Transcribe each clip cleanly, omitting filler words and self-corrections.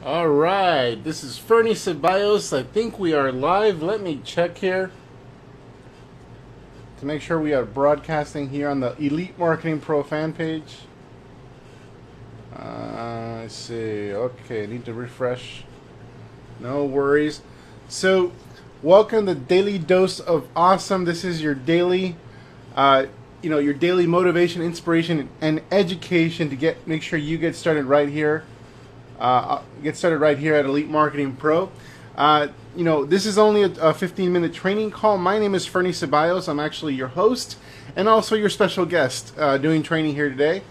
All right, this is Ferny Ceballos. I think we are live. Let me check here to make sure we are broadcasting here on the Elite Marketing Pro fan page. Let's see. Okay, I need to refresh. No worries. So, welcome to Daily Dose of Awesome. This is your daily, your daily motivation, inspiration, and education to make sure you get started right here. Get started right here at Elite Marketing Pro. This is only a 15-minute training call. My name is Ferny Ceballos. I'm actually your host and also your special guest doing training here today.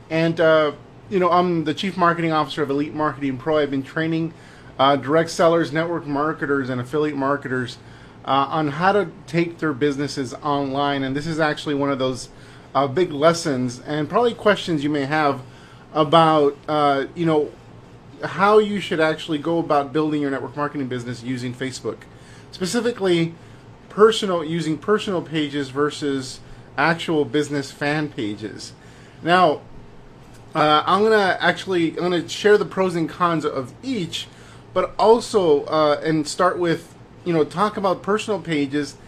And, I'm the Chief Marketing Officer of Elite Marketing Pro. I've been training direct sellers, network marketers, and affiliate marketers on how to take their businesses online. And this is actually one of those big lessons and probably questions you may have about, how you should actually go about building your network marketing business using Facebook. Specifically, using personal pages versus actual business fan pages. Now, I'm gonna share the pros and cons of each, but also and start with talk about personal pages.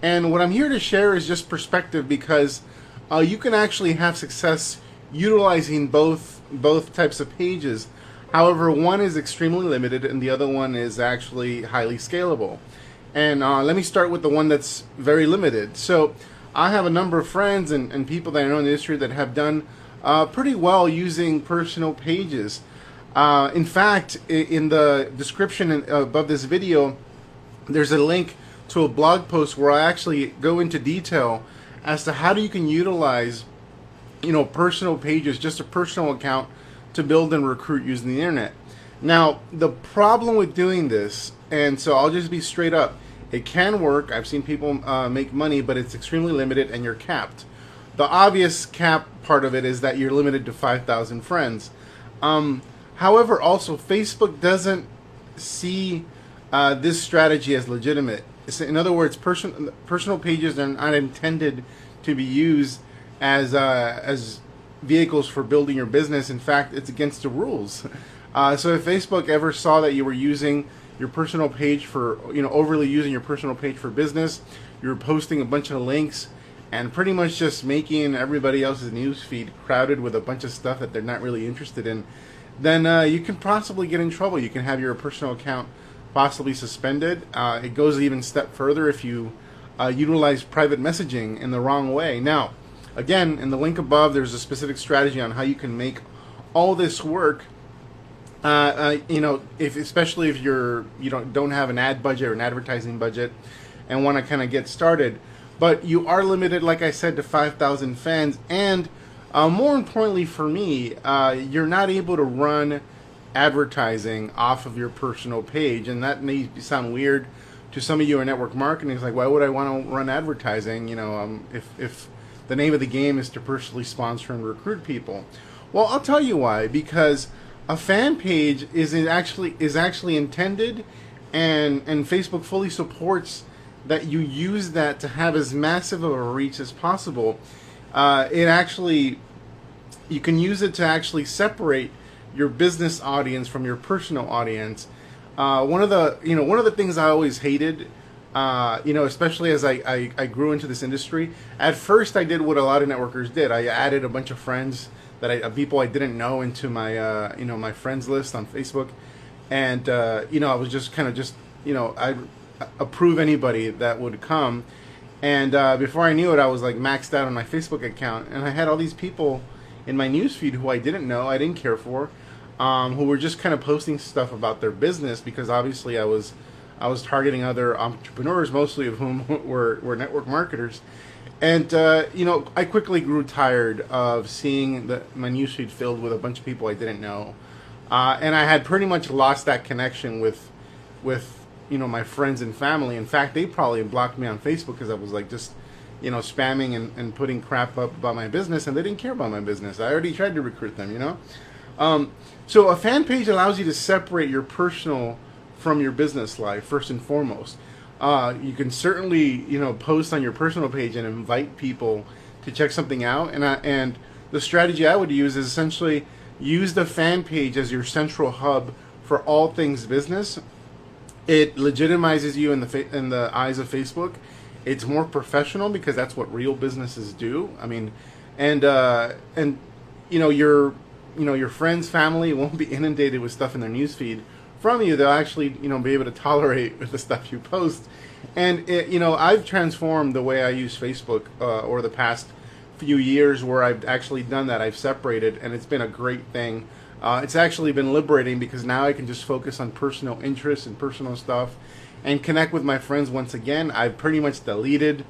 And what I'm here to share is just perspective, because you can actually have success utilizing both types of pages. However, one is extremely limited and the other one is actually highly scalable. And let me start with the one that's very limited. So I have a number of friends and people that I know in the industry that have done pretty well using personal pages. In fact, in the description above this video, there's a link to a blog post where I actually go into detail as to how you can utilize personal pages, just a personal account, to build and recruit using the internet. Now, the problem with doing this, and so I'll just be straight up, it can work. I've seen people make money, but it's extremely limited and you're capped. The obvious cap part of it is that you're limited to 5,000 friends. However, also Facebook doesn't see this strategy as legitimate. In other words, personal pages are not intended to be used as vehicles for building your business. In fact, it's against the rules. So if Facebook ever saw that you were using your personal page for, overly using your personal page for business, you're posting a bunch of links and pretty much just making everybody else's newsfeed crowded with a bunch of stuff that they're not really interested in, then you can possibly get in trouble. You can have your personal account possibly suspended. It goes even a step further if you utilize private messaging in the wrong way. Now, again, in the link above, there's a specific strategy on how you can make all this work. Especially if you don't have an ad budget or an advertising budget and want to kind of get started, but you are limited, like I said, to 5,000 fans, and more importantly for me, you're not able to run advertising off of your personal page, and that may sound weird to some of you in network marketing. It's like, why would I want to run advertising? If the name of the game is to personally sponsor and recruit people. Well, I'll tell you why. Because a fan page is actually intended, and Facebook fully supports that you use that to have as massive of a reach as possible. You can use it to actually separate your business audience from your personal audience. One of the things I always hated, especially as I grew into this industry. At first, I did what a lot of networkers did. I added a bunch of friends people I didn't know into my my friends list on Facebook, and I was just I approve anybody that would come, and before I knew it, I was like maxed out on my Facebook account, and I had all these people in my newsfeed who I didn't know, I didn't care for, who were just kind of posting stuff about their business, because obviously I was targeting other entrepreneurs, mostly of whom were network marketers. And, I quickly grew tired of seeing my newsfeed filled with a bunch of people I didn't know. And I had pretty much lost that connection with my friends and family. In fact, they probably blocked me on Facebook because I was like just, spamming and putting crap up about my business, and they didn't care about my business. I already tried to recruit them, So a fan page allows you to separate your personal from your business life, first and foremost. You can certainly, post on your personal page and invite people to check something out. And the strategy I would use is essentially use the fan page as your central hub for all things business. It legitimizes you in the eyes of Facebook. It's more professional because that's what real businesses do. I mean, and your friends, family won't be inundated with stuff in their newsfeed from you. They'll actually be able to tolerate the stuff you post. And I've transformed the way I use Facebook over the past few years, where I've actually done that. I've separated, and it's been a great thing. It's actually been liberating because now I can just focus on personal interests and personal stuff and connect with my friends once again. I've pretty much deleted,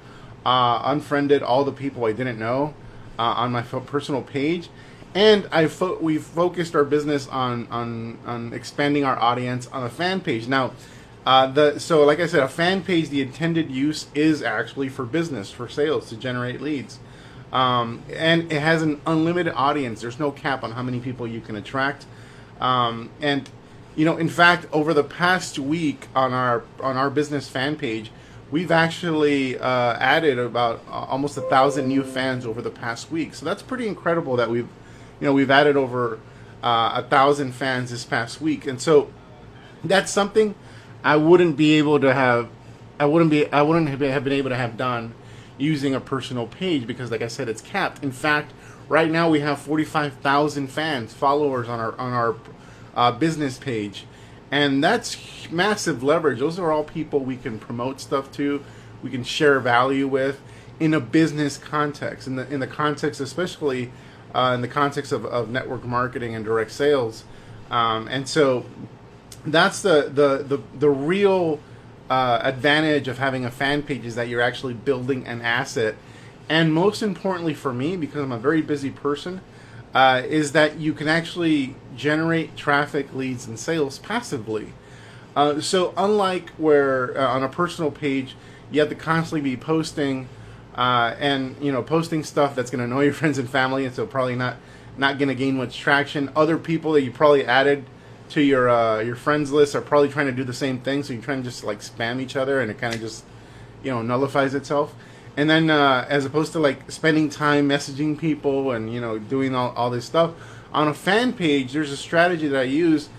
unfriended all the people I didn't know on my personal page. And we've focused our business on expanding our audience on a fan page. Now, so like I said, a fan page, the intended use is actually for business, for sales, to generate leads. And it has an unlimited audience. There's no cap on how many people you can attract. In fact, over the past week on our business fan page, we've actually added about almost 1,000 new fans over the past week. So that's pretty incredible that we've added over 1,000 fans this past week. And so that's something I wouldn't have been able to have done using a personal page, because like I said, it's capped. In fact, right now we have 45,000 followers on our business page, and that's massive leverage. Those are all people we can promote stuff to, we can share value with in a business context, in the context, especially in the context of network marketing and direct sales. And so that's the real advantage of having a fan page, is that you're actually building an asset. And most importantly for me, because I'm a very busy person, is that you can actually generate traffic, leads, and sales passively. So unlike where on a personal page you have to constantly be posting posting stuff that's going to annoy your friends and family, and so probably not going to gain much traction. Other people that you probably added to your friends list are probably trying to do the same thing, so you're trying to just like spam each other, and it kind of just nullifies itself. And then as opposed to like spending time messaging people and doing all this stuff on a fan page, there's a strategy that I use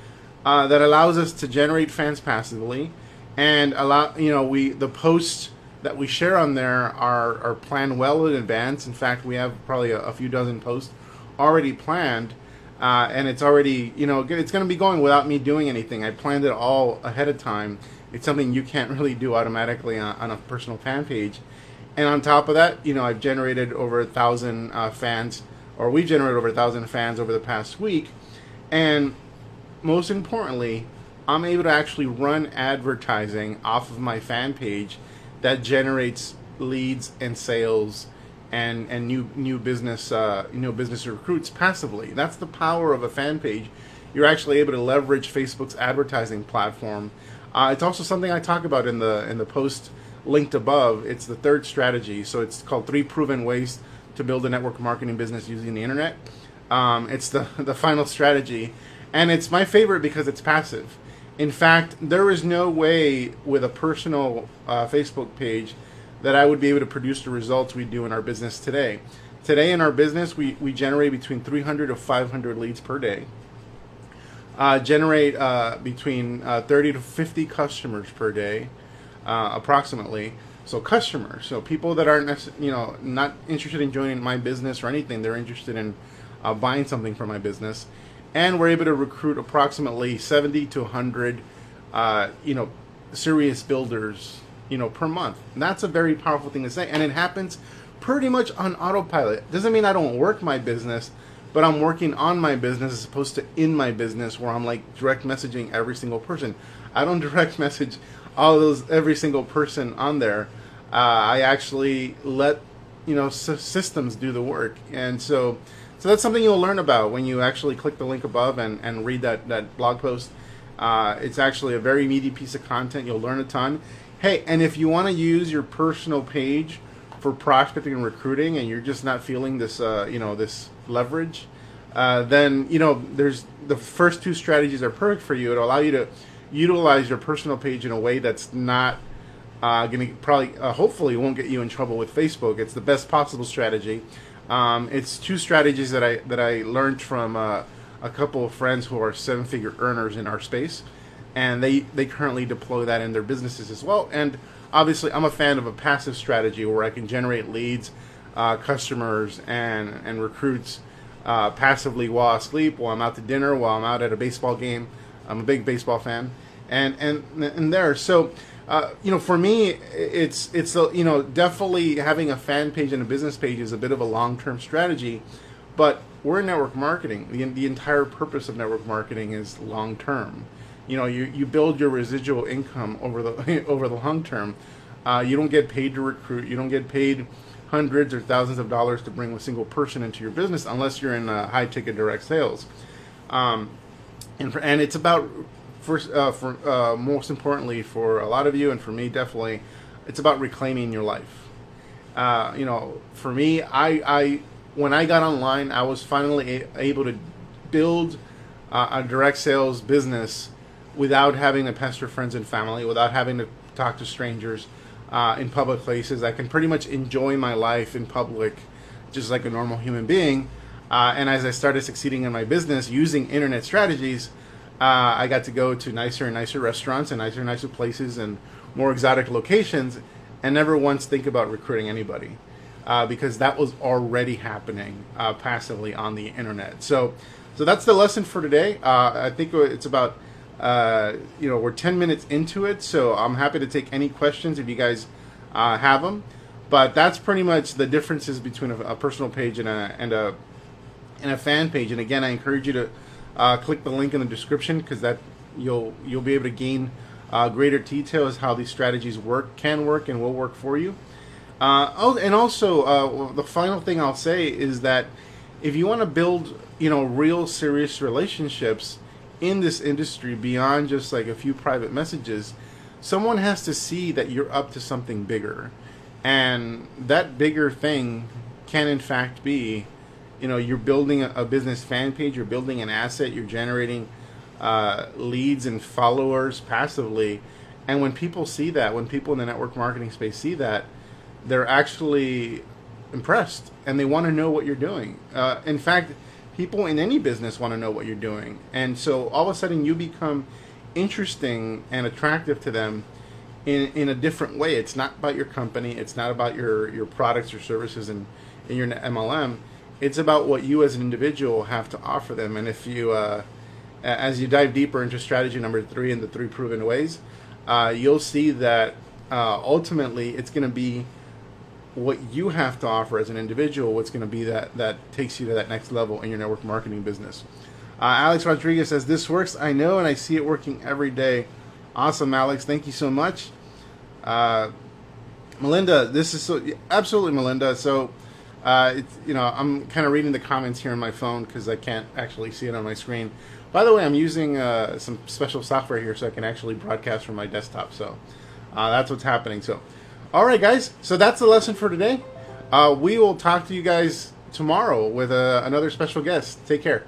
that allows us to generate fans passively, and allow the posts that we share on there are planned well in advance. In fact, we have probably a few dozen posts already planned. And it's already, it's going to be going without me doing anything. I planned it all ahead of time. It's something you can't really do automatically on a personal fan page. And on top of that, I've generated over 1,000 fans, or we've generated over 1,000 fans over the past week. And most importantly, I'm able to actually run advertising off of my fan page that generates leads and sales and new business business recruits passively. That's the power of a fan page. You're actually able to leverage Facebook's advertising platform. It's also something I talk about in the post linked above. It's the third strategy. So it's called 3 Proven Ways to Build a Network Marketing Business Using the Internet. It's the final strategy, and it's my favorite because it's passive. In fact, there is no way with a personal Facebook page that I would be able to produce the results we do in our business today. Today in our business, we generate between 300 to 500 leads per day. Generate between 30 to 50 customers per day, approximately. So customers, so people that aren't not interested in joining my business or anything, they're interested in buying something from my business. And we're able to recruit approximately 70 to 100 serious builders per month. And that's a very powerful thing to say, and it happens pretty much on autopilot. Doesn't mean I don't work my business, but I'm working on my business as opposed to in my business, where I'm like direct messaging every single person. I don't direct message every single person on there. I actually let systems do the work, and so that's something you'll learn about when you actually click the link above and read that blog post. It's actually a very meaty piece of content. You'll learn a ton. Hey, and if you want to use your personal page for prospecting and recruiting, and you're just not feeling this, this leverage, then there's the first 2 strategies are perfect for you. It'll allow you to utilize your personal page in a way that's not going to probably, hopefully, won't get you in trouble with Facebook. It's the best possible strategy. It's 2 strategies that I learned from a a couple of friends who are 7-figure earners in our space, and they currently deploy that in their businesses as well. And obviously, I'm a fan of a passive strategy where I can generate leads, customers, and recruits passively while I sleep, while I'm out to dinner, while I'm out at a baseball game. I'm a big baseball fan, and there. So, for me, it's definitely having a fan page and a business page is a bit of a long-term strategy, but we're in network marketing. The entire purpose of network marketing is long-term. You build your residual income over the over the long term. You don't get paid to recruit. You don't get paid hundreds or thousands of dollars to bring a single person into your business unless you're in high-ticket direct sales. And it's about for most importantly for a lot of you and for me definitely, it's about reclaiming your life. For me, I when I got online, I was finally able to build a direct sales business without having to pester friends and family, without having to talk to strangers in public places. I can pretty much enjoy my life in public just like a normal human being. And as I started succeeding in my business using internet strategies, I got to go to nicer and nicer restaurants and nicer and nicer places and more exotic locations and never once think about recruiting anybody because that was already happening passively on the internet. So that's the lesson for today. I think it's about we're 10 minutes into it, so I'm happy to take any questions if you guys have them. But that's pretty much the differences between a personal page and a fan page. And again, I encourage you to click the link in the description because that you'll be able to gain greater details how these strategies can work, and will work for you. And also, the final thing I'll say is that if you want to build real serious relationships in this industry beyond just like a few private messages, someone has to see that you're up to something bigger, and that bigger thing can in fact be you're building a business fan page, you're building an asset, you're generating leads and followers passively. And when people see that, when people in the network marketing space see that, they're actually impressed and they want to know what you're doing. In fact, people in any business want to know what you're doing. And so all of a sudden you become interesting and attractive to them in a different way. It's not about your company. It's not about your products or services in your MLM. It's about what you as an individual have to offer them. And if you, as you dive deeper into strategy number 3 and the 3 proven ways, you'll see that ultimately it's going to be what you have to offer as an individual, what's going to be that takes you to that next level in your network marketing business. Alex Rodriguez says, this works, I know, and I see it working every day. Awesome, Alex. Thank you so much. Melinda, this is so absolutely Melinda. So, I'm kind of reading the comments here on my phone because I can't actually see it on my screen. By the way, I'm using some special software here so I can actually broadcast from my desktop. So that's what's happening. So, all right, guys. So that's the lesson for today. We will talk to you guys tomorrow with another special guest. Take care.